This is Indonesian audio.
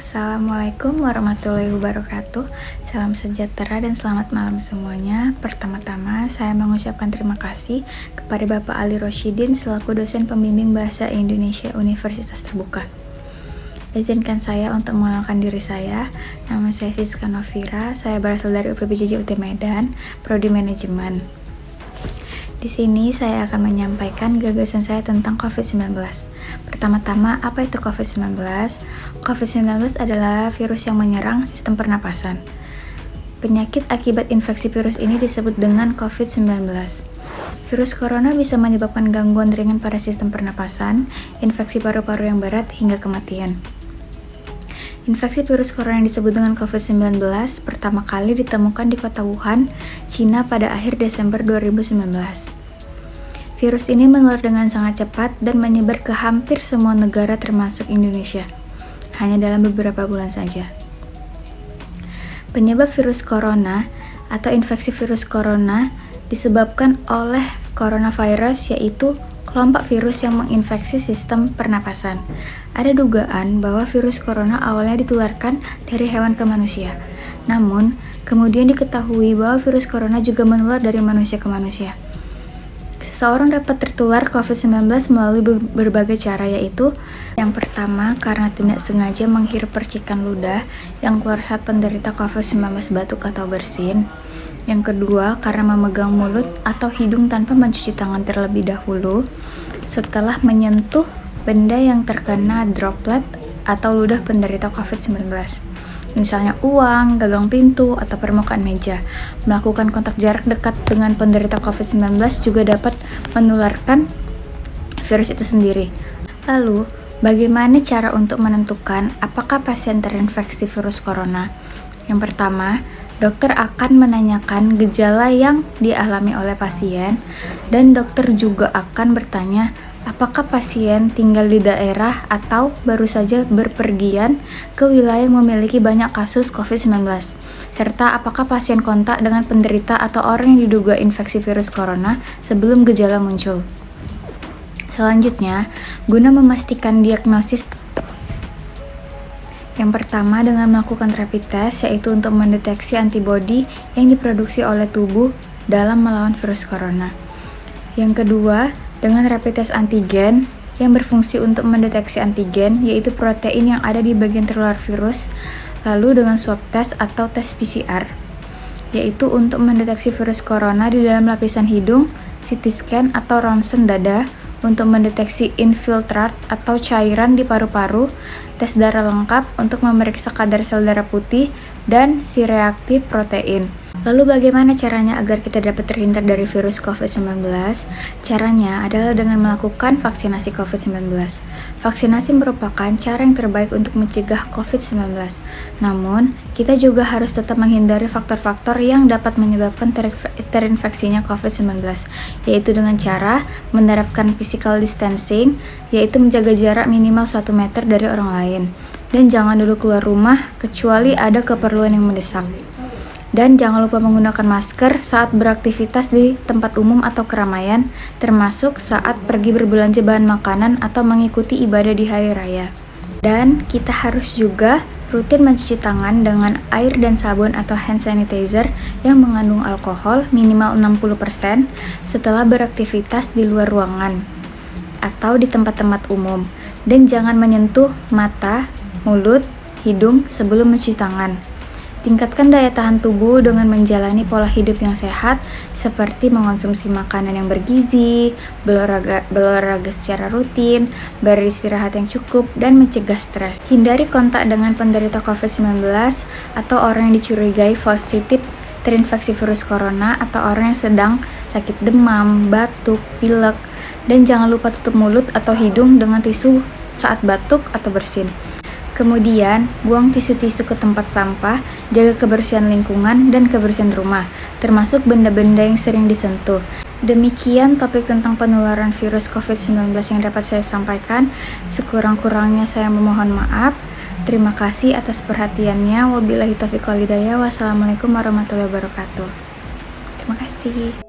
Assalamualaikum warahmatullahi wabarakatuh. Salam sejahtera dan selamat malam semuanya. Pertama-tama saya mengucapkan terima kasih kepada Bapak Ali Rosyidin selaku dosen pembimbing Bahasa Indonesia Universitas Terbuka. Izinkan saya untuk mengenalkan diri saya. Nama saya Siska Novira. Saya berasal dari UPB JJUT Medan, Prodi Manajemen. Di sini saya akan menyampaikan gagasan saya tentang COVID-19. Pertama-tama, apa itu COVID-19? COVID-19 adalah virus yang menyerang sistem pernapasan. Penyakit akibat infeksi virus ini disebut dengan COVID-19. Virus corona bisa menyebabkan gangguan ringan pada sistem pernapasan, infeksi paru-paru yang berat, hingga kematian. Infeksi virus corona yang disebut dengan COVID-19 pertama kali ditemukan di kota Wuhan, Cina pada akhir Desember 2019. Virus ini menular dengan sangat cepat dan menyebar ke hampir semua negara termasuk Indonesia, hanya dalam beberapa bulan saja. Penyebab virus corona atau infeksi virus corona disebabkan oleh coronavirus, yaitu kelompok virus yang menginfeksi sistem pernapasan. Ada dugaan bahwa virus corona awalnya ditularkan dari hewan ke manusia. Namun, kemudian diketahui bahwa virus corona juga menular dari manusia ke manusia. Seseorang dapat tertular COVID-19 melalui berbagai cara, yaitu yang pertama, karena tidak sengaja menghirup percikan ludah yang keluar saat penderita COVID-19 batuk atau bersin. Yang kedua, karena memegang mulut atau hidung tanpa mencuci tangan terlebih dahulu setelah menyentuh benda yang terkena droplet atau ludah penderita COVID-19. Misalnya uang, gagang pintu, atau permukaan meja. Melakukan kontak jarak dekat dengan penderita COVID-19 juga dapat menularkan virus itu sendiri. Lalu, bagaimana cara untuk menentukan apakah pasien terinfeksi virus corona? Yang pertama, dokter akan menanyakan gejala yang dialami oleh pasien, dan dokter juga akan bertanya apakah pasien tinggal di daerah atau baru saja berpergian ke wilayah yang memiliki banyak kasus COVID-19, serta apakah pasien kontak dengan penderita atau orang yang diduga infeksi virus corona sebelum gejala muncul. Selanjutnya, guna memastikan diagnosis, yang pertama dengan melakukan rapid test, yaitu untuk mendeteksi antibodi yang diproduksi oleh tubuh dalam melawan virus corona. Yang kedua, dengan rapid test antigen yang berfungsi untuk mendeteksi antigen, yaitu protein yang ada di bagian tertular virus. Lalu dengan swab test atau tes PCR, yaitu untuk mendeteksi virus corona di dalam lapisan hidung, CT scan atau ronsen dada, untuk mendeteksi infiltrat atau cairan di paru-paru, tes darah lengkap untuk memeriksa kadar sel darah putih, dan C-reaktif protein. Lalu bagaimana caranya agar kita dapat terhindar dari virus COVID-19? Caranya adalah dengan melakukan vaksinasi COVID-19. Vaksinasi merupakan cara yang terbaik untuk mencegah COVID-19. Namun, kita juga harus tetap menghindari faktor-faktor yang dapat menyebabkan terinfeksinya COVID-19, yaitu dengan cara menerapkan physical distancing, yaitu menjaga jarak minimal 1 meter dari orang lain, dan jangan dulu keluar rumah kecuali ada keperluan yang mendesak. Dan jangan lupa menggunakan masker saat beraktivitas di tempat umum atau keramaian, termasuk saat pergi berbelanja bahan makanan atau mengikuti ibadah di hari raya. Dan kita harus juga rutin mencuci tangan dengan air dan sabun atau hand sanitizer yang mengandung alkohol minimal 60% setelah beraktivitas di luar ruangan atau di tempat-tempat umum. Dan jangan menyentuh mata, mulut, hidung sebelum mencuci tangan. Tingkatkan daya tahan tubuh dengan menjalani pola hidup yang sehat, seperti mengonsumsi makanan yang bergizi, berolahraga secara rutin, beristirahat yang cukup, dan mencegah stres. Hindari kontak dengan penderita COVID-19 atau orang yang dicurigai positif terinfeksi virus corona atau orang yang sedang sakit demam, batuk, pilek, dan jangan lupa tutup mulut atau hidung dengan tisu saat batuk atau bersin. Kemudian, buang tisu-tisu ke tempat sampah, jaga kebersihan lingkungan dan kebersihan rumah, termasuk benda-benda yang sering disentuh. Demikian topik tentang penularan virus COVID-19 yang dapat saya sampaikan. Sekurang-kurangnya saya memohon maaf. Terima kasih atas perhatiannya. Wabillahi taufiq wal hidayah. Wassalamualaikum warahmatullahi wabarakatuh. Terima kasih.